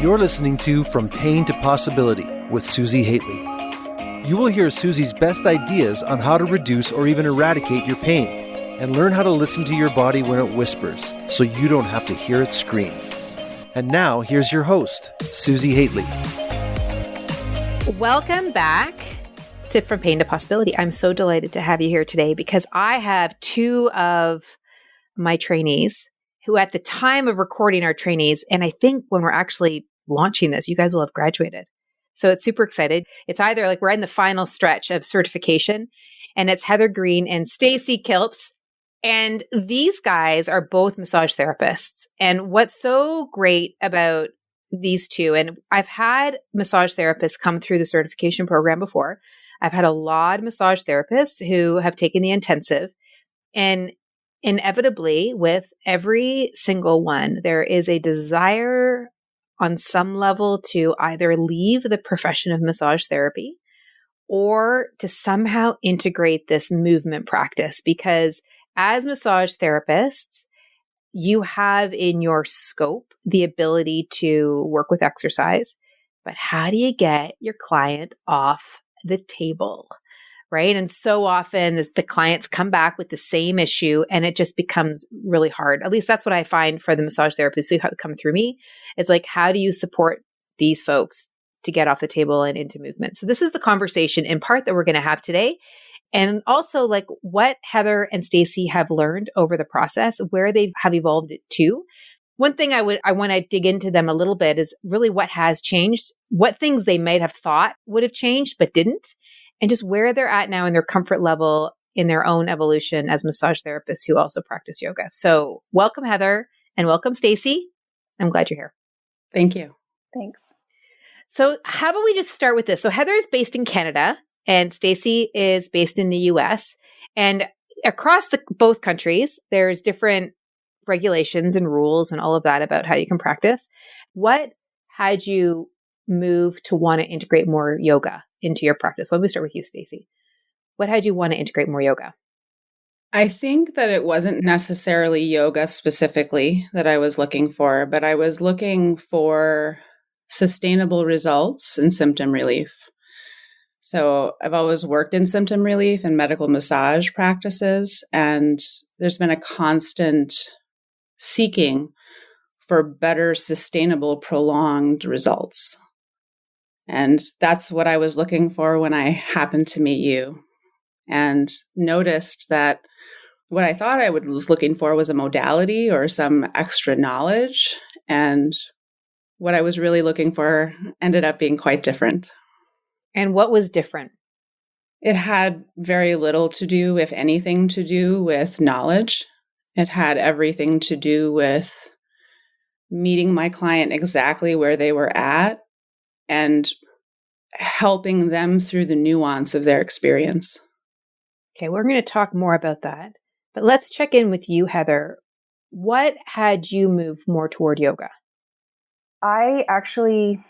You're listening to From Pain to Possibility with Susi Hately. You will hear Susi's best ideas on how to reduce or even eradicate your pain and learn how to listen to your body when it whispers so you don't have to hear it scream. And now, here's your host, Susi Hately. Welcome back to From Pain to Possibility. I'm so delighted to have you here today because I have two of my trainees who at the time of recording our trainees, and I think when we're actually launching this, you guys will have graduated. So it's super excited. It's either like we're in the final stretch of certification, and it's Heather Green and Stacey Kilps. And these guys are both massage therapists. And what's so great about these two, and I've had massage therapists come through the certification program before. I've had a lot of massage therapists who have taken the intensive, and inevitably with every single one, there is a desire on some level to either leave the profession of massage therapy or to somehow integrate this movement practice. Because as massage therapists, you have in your scope the ability to work with exercise, but how do you get your client off the table? Right. And so often the clients come back with the same issue and it just becomes really hard. At least that's what I find for the massage therapists who come through me. It's like, how do you support these folks to get off the table and into movement? So this is the conversation in part that we're going to have today. And also like what Heather and Stacey have learned over the process, where they have evolved it to. One thing I want to dig into them a little bit is really what has changed, what things they might have thought would have changed but didn't, and just where they're at now in their comfort level in their own evolution as massage therapists who also practice yoga. So welcome, Heather, and welcome, Stacey. I'm glad you're here. Thank you. Thanks. So how about we just start with this? So Heather is based in Canada and Stacey is based in the US. And across both countries, there's different regulations and rules and all of that about how you can practice. What had you move to want to integrate more yoga into your practice? Well, let me start with you, Stacey. What had you want to integrate more yoga? I think that it wasn't necessarily yoga specifically that I was looking for, but I was looking for sustainable results and symptom relief. So I've always worked in symptom relief and medical massage practices, and there's been a constant seeking for better, sustainable, prolonged results. And that's what I was looking for when I happened to meet you and noticed that what I thought I was looking for was a modality or some extra knowledge. And what I was really looking for ended up being quite different. And what was different? It had very little to do, if anything, to do with knowledge. It had everything to do with meeting my client exactly where they were at and helping them through the nuance of their experience. Okay, we're going to talk more about that. But let's check in with you, Heather. What had you move more toward yoga? I actually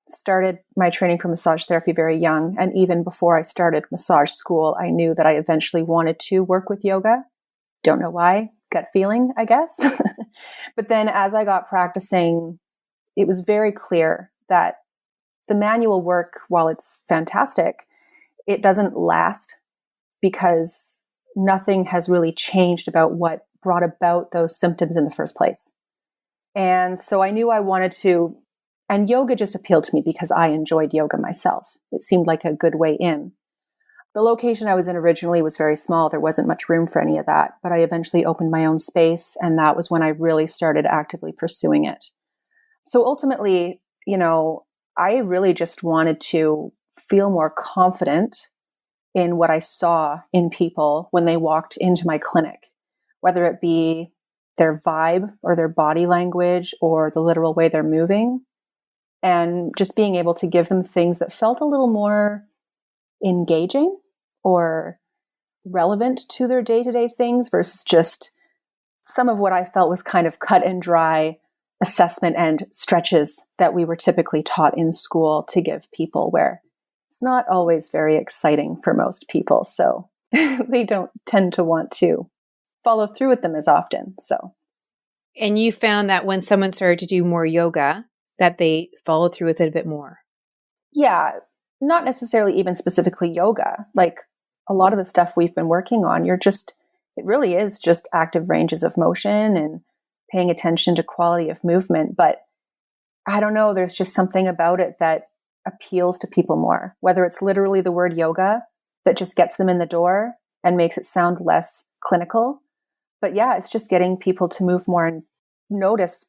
started my training for massage therapy very young. And even before I started massage school, I knew that I eventually wanted to work with yoga. Don't know why, gut feeling, I guess. But then as I got practicing, it was very clear that the manual work, while it's fantastic, it doesn't last because nothing has really changed about what brought about those symptoms in the first place. And so I knew I wanted to, and yoga just appealed to me because I enjoyed yoga myself. It seemed like a good way in. The location I was in originally was very small. There wasn't much room for any of that, but I eventually opened my own space, and that was when I really started actively pursuing it. So ultimately, I really just wanted to feel more confident in what I saw in people when they walked into my clinic, whether it be their vibe or their body language or the literal way they're moving, and just being able to give them things that felt a little more engaging or relevant to their day-to-day things versus just some of what I felt was kind of cut and dry assessment and stretches that we were typically taught in school to give people, where it's not always very exciting for most people. So they don't tend to want to follow through with them as often. So And you found that when someone started to do more yoga, that they followed through with it a bit more? Yeah, not necessarily even specifically yoga. Like a lot of the stuff we've been working on, it really is just active ranges of motion and paying attention to quality of movement. But I don't know, there's just something about it that appeals to people more, whether it's literally the word yoga that just gets them in the door and makes it sound less clinical. But yeah, it's just getting people to move more and notice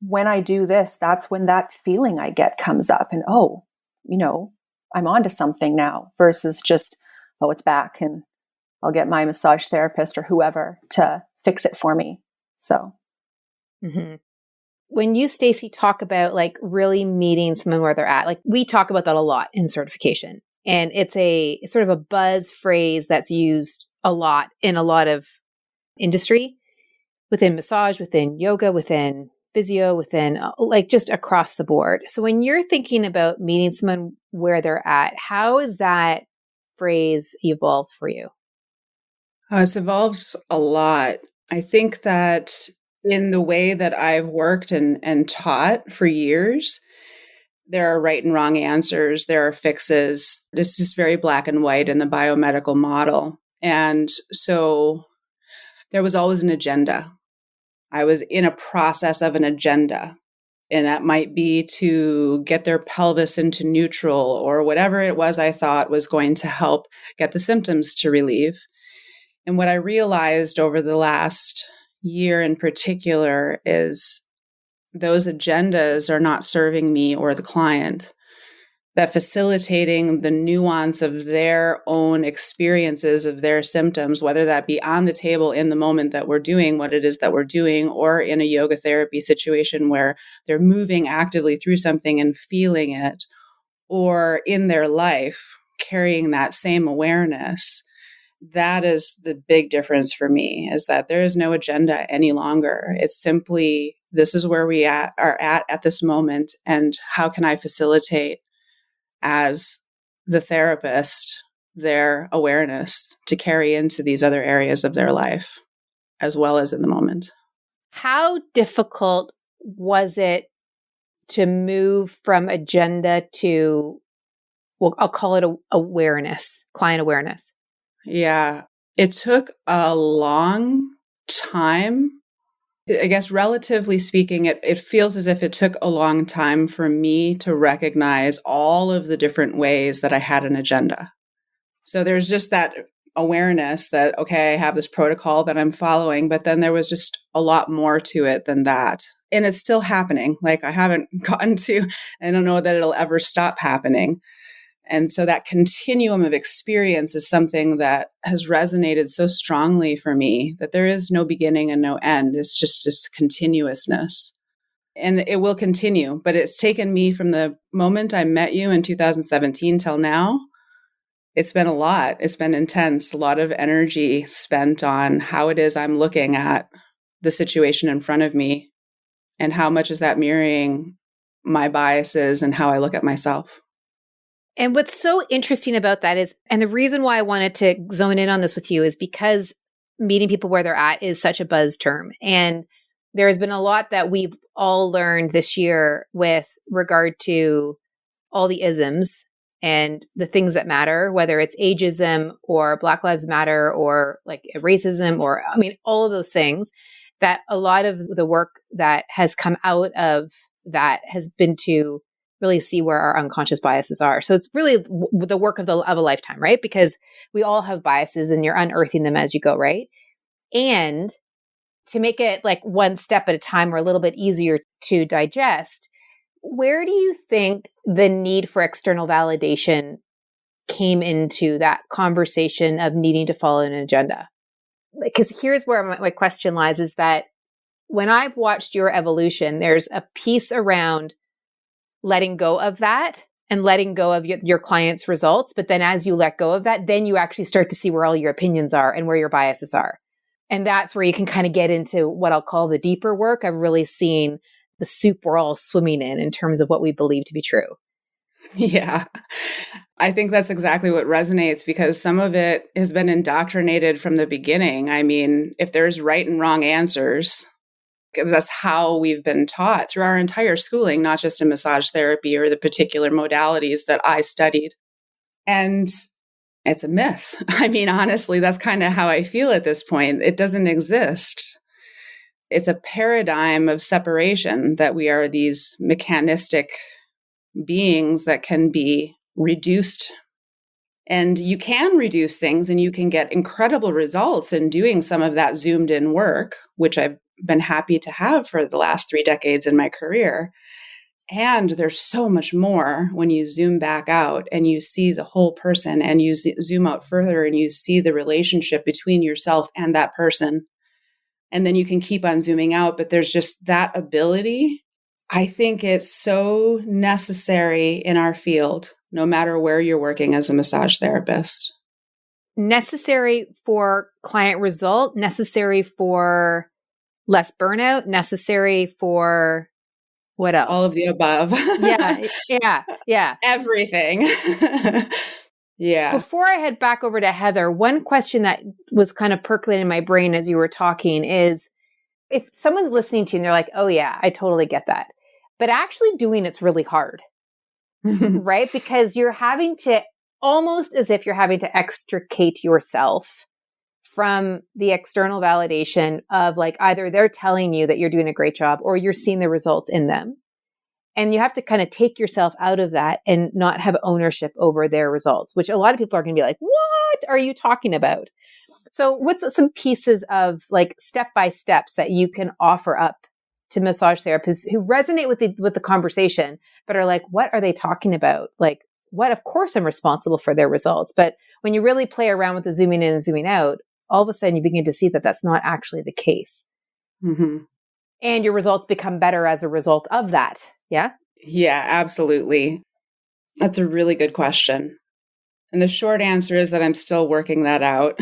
when I do this, that's when that feeling I get comes up. And I'm onto something now versus just, oh, it's back and I'll get my massage therapist or whoever to fix it for me. So. Mm-hmm. When you, Stacey, talk about like really meeting someone where they're at, like we talk about that a lot in certification. And it's sort of a buzz phrase that's used a lot in a lot of industry, within massage, within yoga, within physio, within like just across the board. So when you're thinking about meeting someone where they're at, how has that phrase evolved for you? It's evolved a lot. I think that in the way that I've worked and taught for years, there are right and wrong answers. There are fixes. It's just very black and white in the biomedical model. And so there was always an agenda. I was in a process of an agenda. And that might be to get their pelvis into neutral or whatever it was I thought was going to help get the symptoms to relieve. And what I realized over the last year in particular is those agendas are not serving me or the client. That facilitating the nuance of their own experiences of their symptoms, whether that be on the table in the moment that we're doing what it is that we're doing, or in a yoga therapy situation where they're moving actively through something and feeling it, or in their life, carrying that same awareness. That is the big difference for me, is that there is no agenda any longer. It's simply, this is where we are at this moment, and how can I facilitate as the therapist their awareness to carry into these other areas of their life as well as in the moment. How difficult was it to move from agenda to, well, I'll call it awareness, client awareness? Yeah, it took a long time. I guess, relatively speaking, it feels as if it took a long time for me to recognize all of the different ways that I had an agenda. So there's just that awareness that, okay, I have this protocol that I'm following, but then there was just a lot more to it than that. And it's still happening. Like I haven't gotten to, I don't know that it'll ever stop happening. And so that continuum of experience is something that has resonated so strongly for me that there is no beginning and no end. It's just this continuousness. And it will continue. But it's taken me from the moment I met you in 2017 till now. It's been a lot. It's been intense. A lot of energy spent on how it is I'm looking at the situation in front of me and how much is that mirroring my biases and how I look at myself. And what's so interesting about that is, and the reason why I wanted to zone in on this with you is because meeting people where they're at is such a buzz term. And there has been a lot that we've all learned this year with regard to all the isms and the things that matter, whether it's ageism or Black Lives Matter or like racism or, I mean, all of those things, that a lot of the work that has come out of that has been to really see where our unconscious biases are. So it's really the work of a lifetime, right? Because we all have biases and you're unearthing them as you go, right? And to make it like one step at a time or a little bit easier to digest, where do you think the need for external validation came into that conversation of needing to follow an agenda? Because here's where my question lies, is that when I've watched your evolution, there's a piece around letting go of that and letting go of your client's results. But then as you let go of that, then you actually start to see where all your opinions are and where your biases are. And that's where you can kind of get into what I'll call the deeper work of really seeing the soup we're all swimming in terms of what we believe to be true. Yeah, I think that's exactly what resonates because some of it has been indoctrinated from the beginning. I mean, if there's right and wrong answers, That's how we've been taught through our entire schooling, not just in massage therapy or the particular modalities that I studied. And it's a myth. I mean, honestly, that's kind of how I feel at this point. It doesn't exist. It's a paradigm of separation that we are these mechanistic beings that can be reduced. And you can reduce things and you can get incredible results in doing some of that zoomed in work, which I've been happy to have for the last 3 decades in my career. And there's so much more when you zoom back out and you see the whole person and you zoom out further and you see the relationship between yourself and that person. And then you can keep on zooming out, but there's just that ability. I think it's so necessary in our field, no matter where you're working as a massage therapist. Necessary for client result, necessary for less burnout, necessary for what else? All of the above. Yeah. Everything. Yeah. Before I head back over to Heather, one question that was kind of percolating in my brain as you were talking is, if someone's listening to you and they're like, oh yeah, I totally get that. But actually doing it's really hard, right? Because you're having to, almost as if you're having to extricate yourself from the external validation of like either they're telling you that you're doing a great job or you're seeing the results in them. And you have to kind of take yourself out of that and not have ownership over their results, which a lot of people are going to be like, what are you talking about? So what's some pieces of like step-by-steps that you can offer up to massage therapists who resonate with the conversation, but are like, what are they talking about? Like, what? Of course I'm responsible for their results. But when you really play around with the zooming in and zooming out, all of a sudden you begin to see that that's not actually the case. Mm-hmm. And your results become better as a result of that. Yeah? Yeah, absolutely. That's a really good question. And the short answer is that I'm still working that out.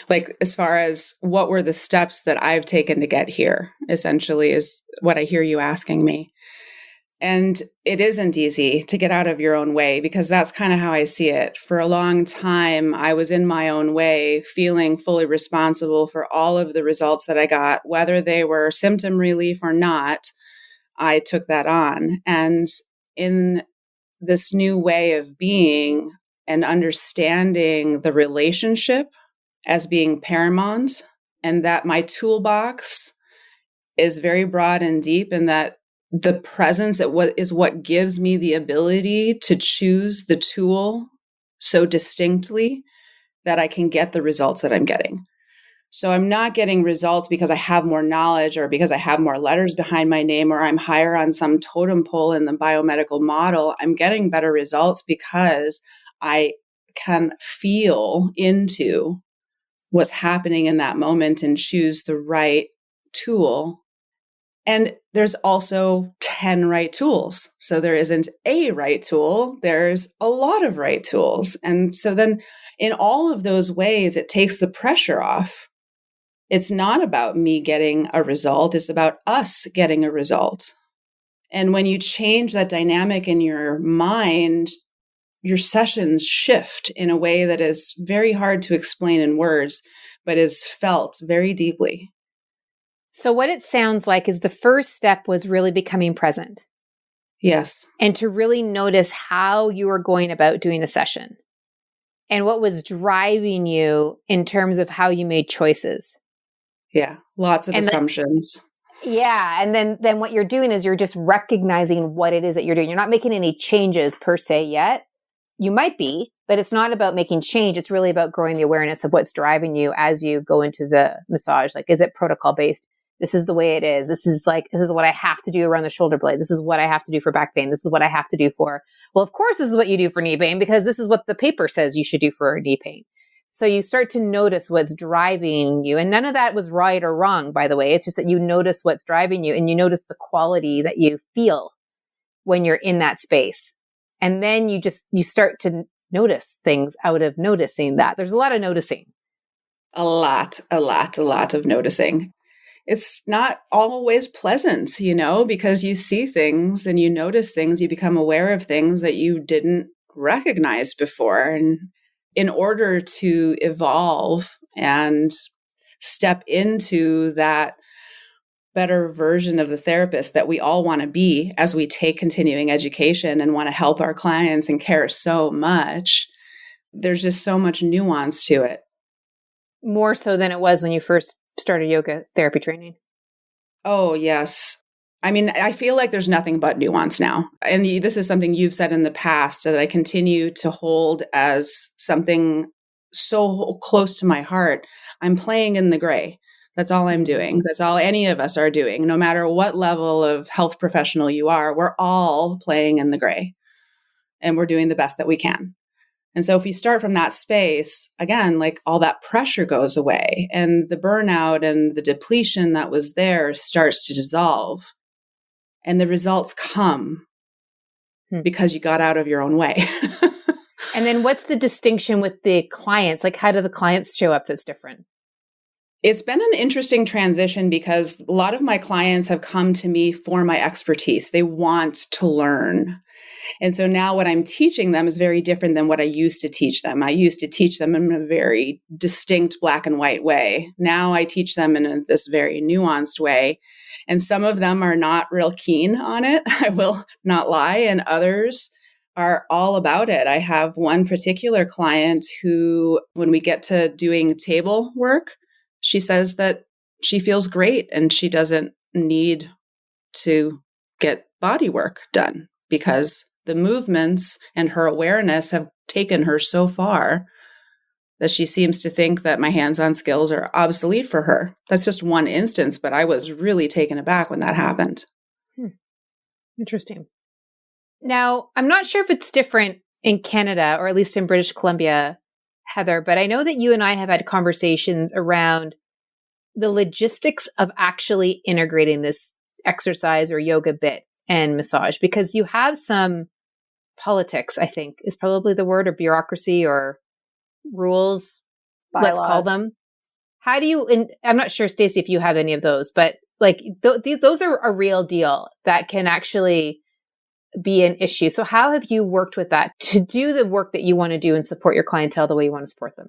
Like, as far as what were the steps that I've taken to get here, essentially, is what I hear you asking me. And it isn't easy to get out of your own way, because that's kind of how I see it. For a long time, I was in my own way, feeling fully responsible for all of the results that I got, whether they were symptom relief or not. I took that on. And in this new way of being and understanding the relationship as being paramount, and that my toolbox is very broad and deep, and that the presence is what gives me the ability to choose the tool so distinctly that I can get the results that I'm getting. So I'm not getting results because I have more knowledge or because I have more letters behind my name or I'm higher on some totem pole in the biomedical model. I'm getting better results because I can feel into what's happening in that moment and choose the right tool. And there's also 10 right tools. So there isn't a right tool. There's a lot of right tools. And so then in all of those ways, it takes the pressure off. It's not about me getting a result. It's about us getting a result. And when you change that dynamic in your mind, your sessions shift in a way that is very hard to explain in words, but is felt very deeply. So what it sounds like is the first step was really becoming present. Yes. And to really notice how you were going about doing a session and what was driving you in terms of how you made choices. Yeah. Lots of assumptions. And then what you're doing is you're just recognizing what it is that you're doing. You're not making any changes per se yet. You might be, but it's not about making change. It's really about growing the awareness of what's driving you as you go into the massage. Like, is it protocol based? This is the way it is. This is what I have to do around the shoulder blade. This is what I have to do for back pain. This is what I have to do for, well, of course, this is what you do for knee pain because this is what the paper says you should do for knee pain. So you start to notice what's driving you. And none of that was right or wrong, by the way. It's just that you notice what's driving you and you notice the quality that you feel when you're in that space. And then you start to notice things out of noticing that. There's a lot of noticing. A lot of noticing. It's not always pleasant, because you see things and you notice things, you become aware of things that you didn't recognize before. And in order to evolve and step into that better version of the therapist that we all want to be as we take continuing education and want to help our clients and care so much. There's just so much nuance to it. More so than it was when you first started yoga therapy training. Oh, yes. I mean, I feel like there's nothing but nuance now. And this is something you've said in the past that I continue to hold as something so close to my heart. I'm playing in the gray. That's all I'm doing. That's all any of us are doing. No matter what level of health professional you are, we're all playing in the gray and we're doing the best that we can. And so if you start from that space, again, like all that pressure goes away and the burnout and the depletion that was there starts to dissolve and the results come because you got out of your own way. And then what's the distinction with the clients? Like, how do the clients show up that's different? It's been an interesting transition because a lot of my clients have come to me for my expertise. They want to learn. And so now what I'm teaching them is very different than what I used to teach them. I used to teach them in a very distinct black and white way. Now I teach them in this very nuanced way. And some of them are not real keen on it, I will not lie, and others are all about it. I have one particular client who, when we get to doing table work, she says that she feels great and she doesn't need to get body work done because the movements and her awareness have taken her so far that she seems to think that my hands-on skills are obsolete for her. That's just one instance, but I was really taken aback when that happened. Interesting. Now, I'm not sure if it's different in Canada or at least in British Columbia, Heather, but I know that you and I have had conversations around the logistics of actually integrating this exercise or yoga bit and massage, because you have some politics, I think is probably the word, or bureaucracy or rules, Bylaws. let's call them. How do you, and I'm not sure, Stacey, if you have any of those, but like those are a real deal that can actually be an issue. So how have you worked with that to do the work that you want to do and support your clientele the way you want to support them?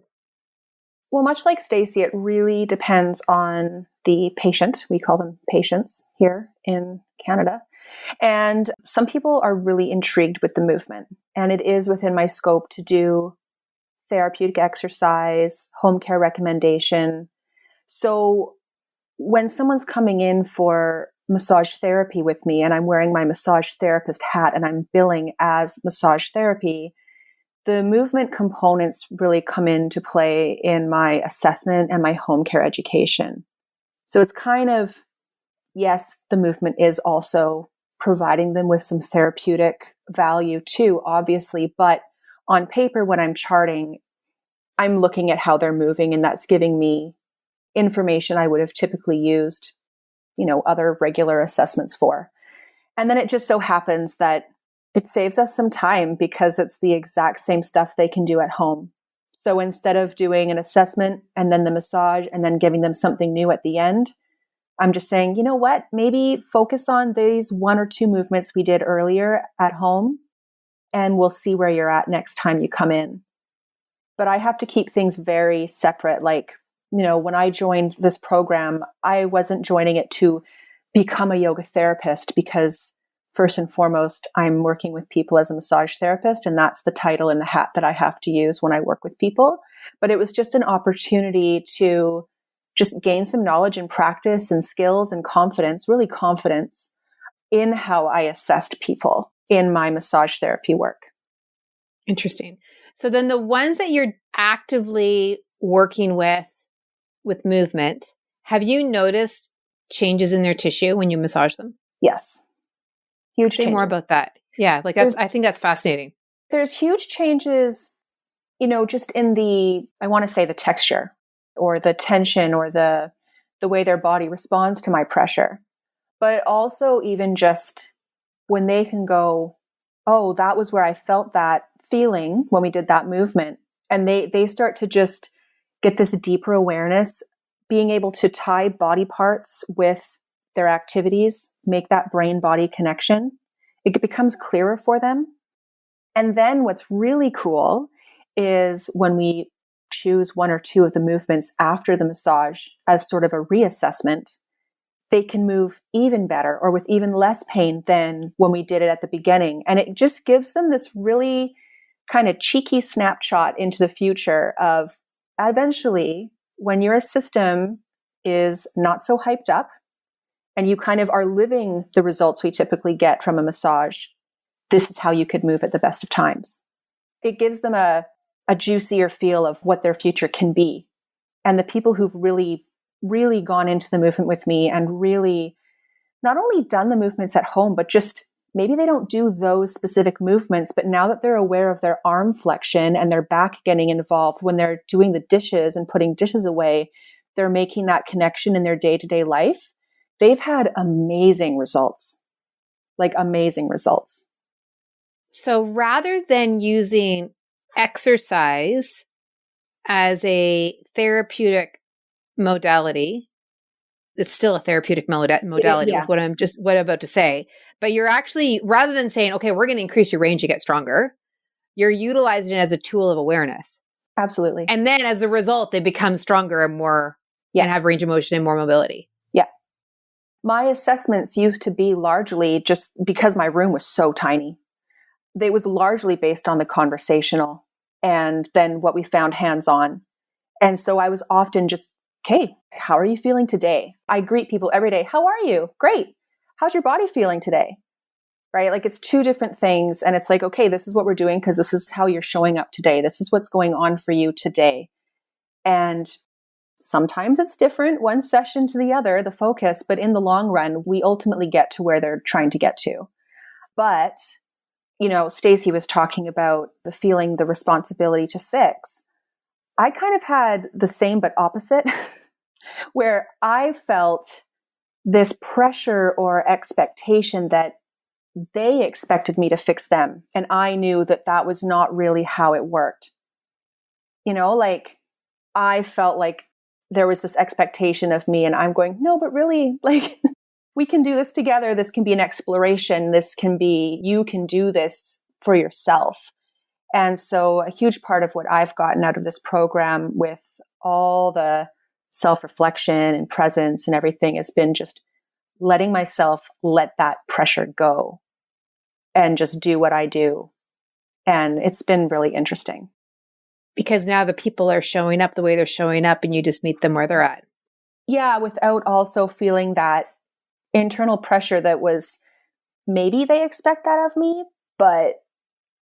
Well, much like Stacey, it really depends on the patient. We call them patients here in Canada. And some people are really intrigued with the movement. And it is within my scope to do therapeutic exercise, home care recommendation. So when someone's coming in for massage therapy with me and I'm wearing my massage therapist hat and I'm billing as massage therapy, the movement components really come into play in my assessment and my home care education. So it's kind of, yes, the movement is also providing them with some therapeutic value too, obviously, but on paper, when I'm charting, I'm looking at how they're moving and that's giving me information I would have typically used, other regular assessments for. And then it just so happens that it saves us some time because it's the exact same stuff they can do at home. So instead of doing an assessment and then the massage and then giving them something new at the end, I'm just saying, you know what, maybe focus on these 1 or 2 movements we did earlier at home and we'll see where you're at next time you come in. But I have to keep things very separate. Like, when I joined this program, I wasn't joining it to become a yoga therapist because first and foremost, I'm working with people as a massage therapist, and that's the title and the hat that I have to use when I work with people. But it was just an opportunity to just gain some knowledge and practice and skills and confidence, really confidence in how I assessed people in my massage therapy work. Interesting. So then the ones that you're actively working with movement, have you noticed changes in their tissue when you massage them? Yes. Huge Say changes. more about that. Yeah, like I think that's fascinating. There's huge changes, just in I want to say the texture or the tension or the way their body responds to my pressure. But also even just when they can go, oh, that was where I felt that feeling when we did that movement. And they start to just get this deeper awareness, being able to tie body parts with their activities, make that brain-body connection. It becomes clearer for them. And then what's really cool is when we choose 1 or 2 of the movements after the massage as sort of a reassessment, they can move even better or with even less pain than when we did it at the beginning. And it just gives them this really kind of cheeky snapshot into the future of eventually when your system is not so hyped up and you kind of are living the results we typically get from a massage, this is how you could move at the best of times. It gives them a juicier feel of what their future can be. And the people who've really, really gone into the movement with me and really not only done the movements at home, but just maybe they don't do those specific movements, but now that they're aware of their arm flexion and their back getting involved when they're doing the dishes and putting dishes away, they're making that connection in their day-to-day life. They've had amazing results, like amazing results. So rather than using exercise as a therapeutic modality, it's still a therapeutic modality Yeah. with what I'm about to say, but you're actually, rather than saying, okay, we're going to increase your range to get stronger, you're utilizing it as a tool of awareness. Absolutely. And then as a result, they become stronger and more, and have range of motion and more mobility. Yeah. My assessments used to be largely just because my room was so tiny. They was largely based on the conversational and then what we found hands-on. And so I was often just, okay, how are you feeling today? I greet people every day. How are you? Great. How's your body feeling today? Right? Like it's two different things. And it's like, okay, this is what we're doing because this is how you're showing up today. This is what's going on for you today. And sometimes it's different, one session to the other, the focus, but in the long run, we ultimately get to where they're trying to get to. But, you know, Stacey was talking about the feeling the responsibility to fix. I kind of had the same but opposite, where I felt this pressure or expectation that they expected me to fix them. And I knew that that was not really how it worked. You know, like I felt like there was this expectation of me and I'm going, no, but really, like we can do this together. This can be an exploration. This can be, you can do this for yourself. And so a huge part of what I've gotten out of this program with all the self-reflection and presence and everything has been just letting myself let that pressure go and just do what I do. And it's been really interesting. Because now the people are showing up the way they're showing up and you just meet them where they're at. Yeah, without also feeling that internal pressure that was maybe they expect that of me, but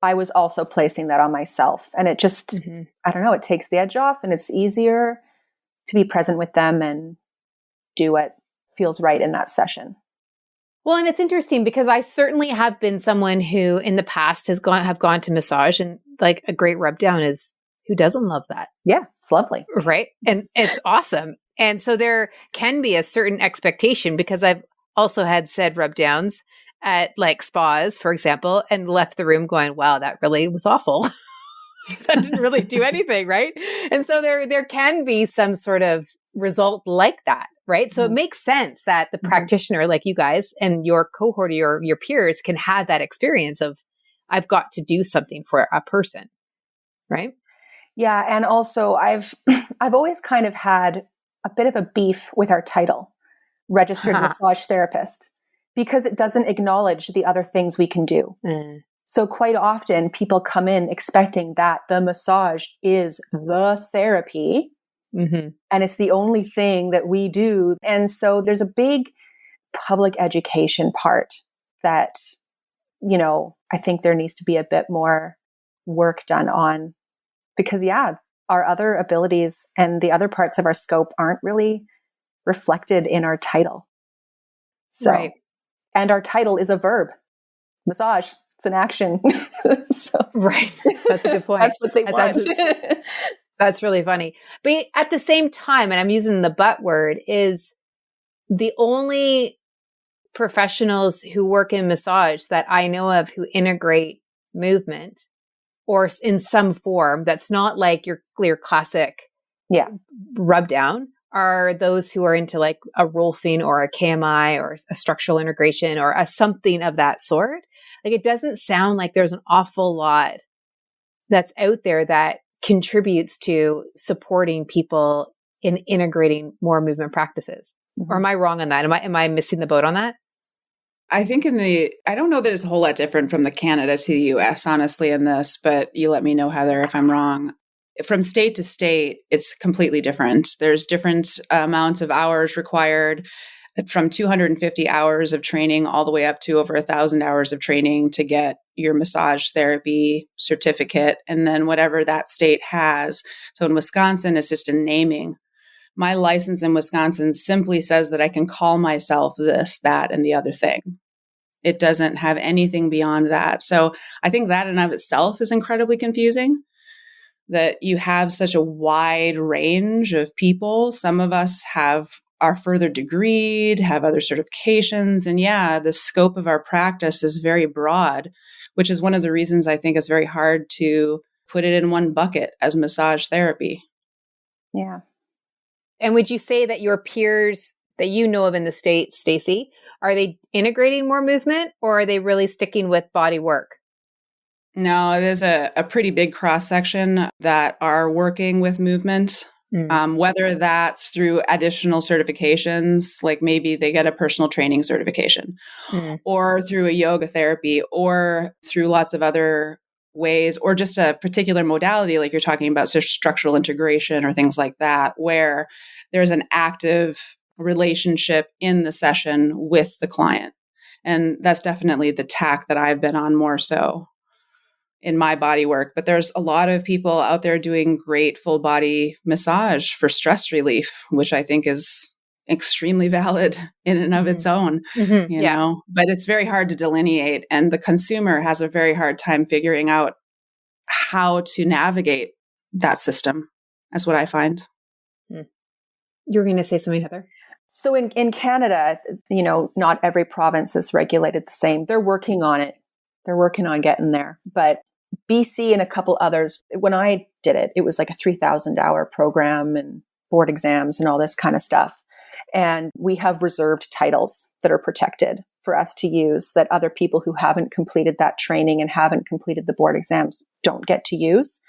I was also placing that on myself. And it just, I don't know, it takes the edge off and it's easier to be present with them and do what feels right in that session. Well, and it's interesting because I certainly have been someone who in the past have gone to massage, and like a great rub down is, who doesn't love that? Yeah, it's lovely. Right. And it's awesome. And so there can be a certain expectation, because I've also had said rub downs at like spas, for example, and left the room going, wow, that really was awful. That didn't really do anything. Right. And so there can be some sort of result like that. Right. So it makes sense that the practitioner like you guys and your cohort or your peers can have that experience of, I've got to do something for a person. Right. Yeah. And also I've always kind of had a bit of a beef with our title, registered massage therapist, because it doesn't acknowledge the other things we can do. So quite often people come in expecting that the massage is the therapy and it's the only thing that we do. And so there's a big public education part that, you know, I think there needs to be a bit more work done on, because our other abilities and the other parts of our scope aren't really reflected in our title. So, right. And our title is a verb. Massage, it's an action. So, right. That's a good point. That's what they want. That's really funny. But at the same time, and I'm using the but word, is the only professionals who work in massage that I know of who integrate movement or in some form that's not like your classic rub down are those who are into like a Rolfing or a KMI or a structural integration or a something of that sort. Like it doesn't sound like there's an awful lot that's out there that contributes to supporting people in integrating more movement practices. Or am I wrong on that? Am I missing the boat on that? I think I don't know that it's a whole lot different from the Canada to the US, honestly, in this, but you let me know, Heather, if I'm wrong. From state to state, it's completely different. There's different amounts of hours required, from 250 hours of training all the way up to over 1,000 hours of training to get your massage therapy certificate, and then whatever that state has. So in Wisconsin, it's just a naming. My license in Wisconsin simply says that I can call myself this, that, and the other thing. It doesn't have anything beyond that. So I think that in of itself is incredibly confusing, that you have such a wide range of people. Some of us are further degreed, have other certifications. And yeah, the scope of our practice is very broad, which is one of the reasons I think it's very hard to put it in one bucket as massage therapy. Yeah. And would you say that your peers that you know of in the States, Stacey, are they integrating more movement, or are they really sticking with body work? No, there's a pretty big cross section that are working with movement, whether that's through additional certifications, like maybe they get a personal training certification, or through a yoga therapy, or through lots of other ways, or just a particular modality, like you're talking about, so structural integration or things like that, where there's an active relationship in the session with the client. And that's definitely the tack that I've been on more so in my body work. But there's a lot of people out there doing great full body massage for stress relief, which I think is extremely valid in and of its own, you know, but it's very hard to delineate. And the consumer has a very hard time figuring out how to navigate that system. That's what I find. You were going to say something, Heather? So in Canada, you know, not every province is regulated the same. They're working on it. They're working on getting there. But BC and a couple others, when I did it, it was like a 3,000-hour program and board exams and all this kind of stuff. And we have reserved titles that are protected for us to use that other people who haven't completed that training and haven't completed the board exams don't get to use.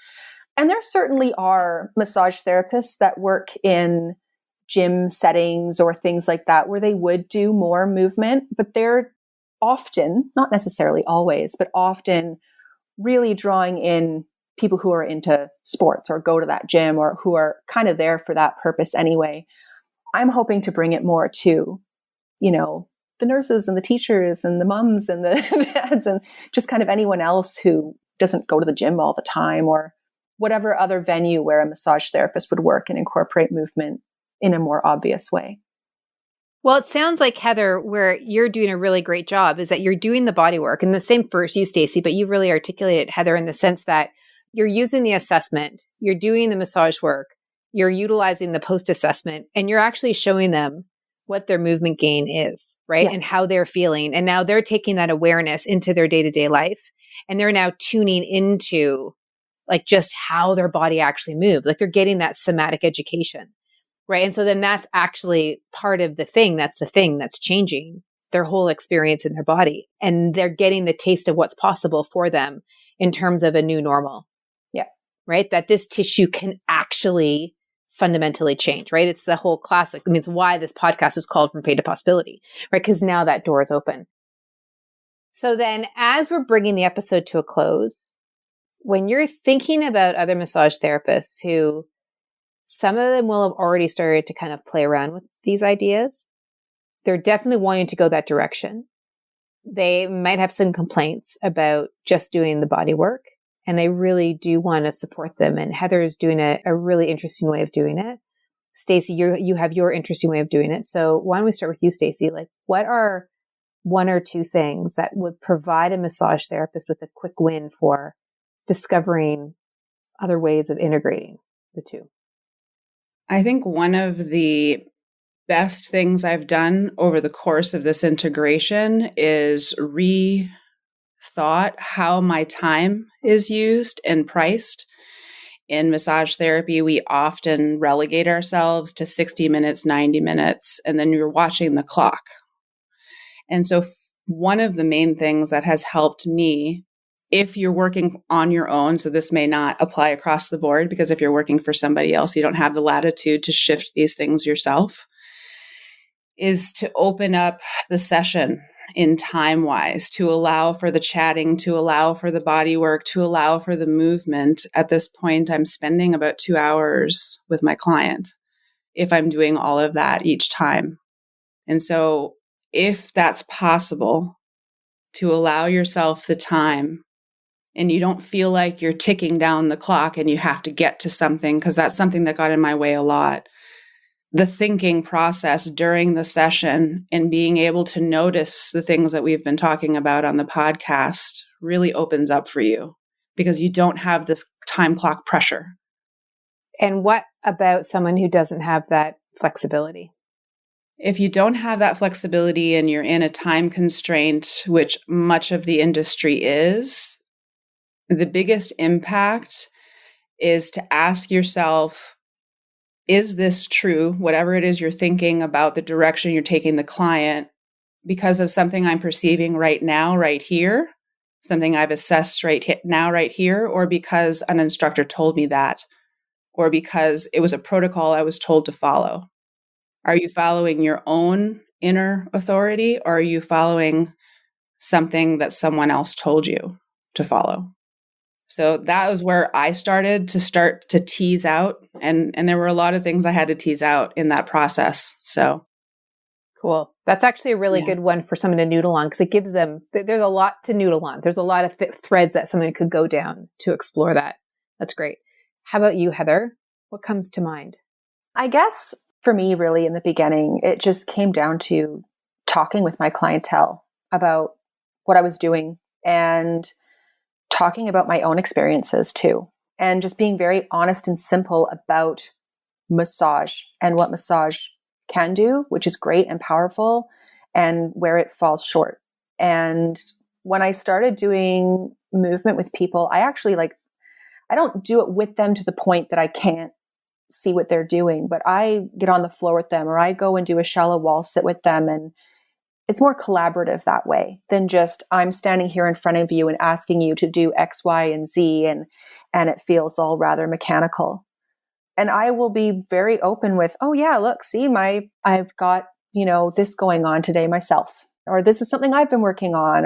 And there certainly are massage therapists that work in gym settings or things like that where they would do more movement, but they're often, not necessarily always, but often really drawing in people who are into sports or go to that gym or who are kind of there for that purpose anyway. I'm hoping to bring it more to, you know, the nurses and the teachers and the mums and the dads and just kind of anyone else who doesn't go to the gym all the time or whatever other venue where a massage therapist would work and incorporate movement in a more obvious way. Well, it sounds like, Heather, where you're doing a really great job is that you're doing the body work, and the same for you, Stacey, but you really articulated, Heather, in the sense that you're using the assessment, you're doing the massage work, you're utilizing the post-assessment, and you're actually showing them what their movement gain is, right? Yeah. And how they're feeling. And now they're taking that awareness into their day-to-day life, and they're now tuning into like just how their body actually moves. Like they're getting that somatic education. Right. And so then that's actually part of the thing. That's the thing that's changing their whole experience in their body. And they're getting the taste of what's possible for them in terms of a new normal. Yeah. Right. That this tissue can actually fundamentally change. Right. It's the whole classic. It means why this podcast is called From Pain to Possibility. Right. Because now that door is open. So then as we're bringing the episode to a close, when you're thinking about other massage therapists who some of them will have already started to kind of play around with these ideas. They're definitely wanting to go that direction. They might have some complaints about just doing the body work, and they really do want to support them. And Heather is doing a really interesting way of doing it. Stacey, you have your interesting way of doing it. So why don't we start with you, Stacey? Like, what are one or two things that would provide a massage therapist with a quick win for discovering other ways of integrating the two? I think one of the best things I've done over the course of this integration is rethought how my time is used and priced. In massage therapy, we often relegate ourselves to 60 minutes, 90 minutes, and then you're watching the clock. And so one of the main things that has helped me, if you're working on your own, so this may not apply across the board, because if you're working for somebody else, you don't have the latitude to shift these things yourself, is to open up the session in time-wise, to allow for the chatting, to allow for the body work, to allow for the movement. At this point, I'm spending about 2 hours with my client if I'm doing all of that each time. And so if that's possible, to allow yourself the time and you don't feel like you're ticking down the clock and you have to get to something, because that's something that got in my way a lot. The thinking process during the session and being able to notice the things that we've been talking about on the podcast really opens up for you because you don't have this time clock pressure. And what about someone who doesn't have that flexibility? If you don't have that flexibility and you're in a time constraint, which much of the industry is, the biggest impact is to ask yourself, is this true? Whatever it is you're thinking about the direction you're taking the client, because of something I'm perceiving right now, right here, something I've assessed right now, right here, or because an instructor told me that, or because it was a protocol I was told to follow. Are you following your own inner authority, or are you following something that someone else told you to follow? So that was where I started to tease out. And there were a lot of things I had to tease out in that process. So cool. That's actually a really good one for someone to noodle on, because it gives them, there's a lot to noodle on. There's a lot of threads that someone could go down to explore that. That's great. How about you, Heather? What comes to mind? I guess for me, really, in the beginning, it just came down to talking with my clientele about what I was doing and talking about my own experiences too, and just being very honest and simple about massage and what massage can do, which is great and powerful, and where it falls short. And when I started doing movement with people, I actually I don't do it with them to the point that I can't see what they're doing, but I get on the floor with them, or I go and do a shallow wall sit with them, and it's more collaborative that way than just I'm standing here in front of you and asking you to do X, Y, and Z, and it feels all rather mechanical. And I will be very open with, oh yeah, look, see, I've got, this going on today myself, or this is something I've been working on,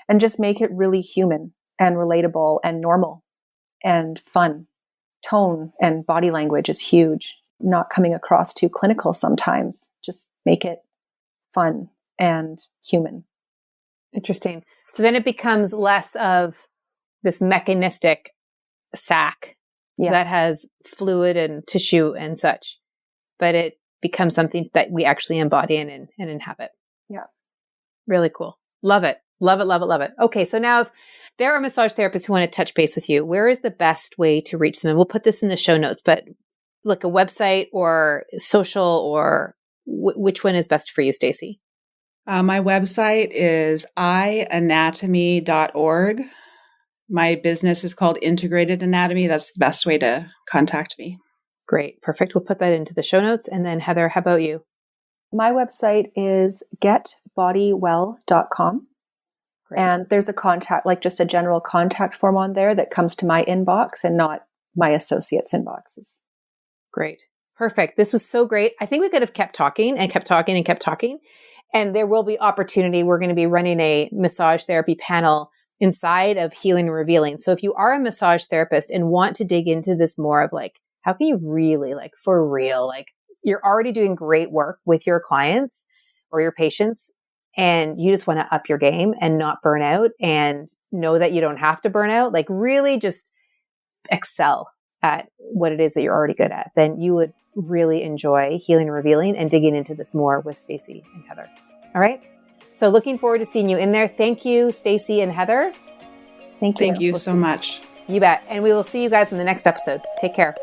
and just make it really human and relatable and normal and fun. Tone and body language is huge. Not coming across too clinical sometimes. Just make it fun and human. Interesting. So then it becomes less of this mechanistic sack that has fluid and tissue and such, but it becomes something that we actually embody and inhabit. Yeah. Really cool. Love it. Love it, love it, love it. Okay, so now if there are massage therapists who want to touch base with you, where is the best way to reach them? And we'll put this in the show notes, but look, a website or social, or which one is best for you, Stacey? My website is ianatomy.org. My business is called Integrated Anatomy. That's the best way to contact me. Great. Perfect. We'll put that into the show notes. And then Heather, how about you? My website is getbodywell.com. Great. And there's a contact, just a general contact form on there that comes to my inbox and not my associates' inboxes. Great. Perfect. This was so great. I think we could have kept talking and kept talking and kept talking. And there will be opportunity. We're going to be running a massage therapy panel inside of Healing and Revealing. So if you are a massage therapist and want to dig into this more of how can you really, for real, you're already doing great work with your clients or your patients, and you just want to up your game and not burn out and know that you don't have to burn out, really just excel at what it is that you're already good at, then you would really enjoy Healing and Revealing and digging into this more with Stacey and Heather. All right. So looking forward to seeing you in there. Thank you, Stacey and Heather. Thank you. Thank you so much. You bet. And we will see you guys in the next episode. Take care.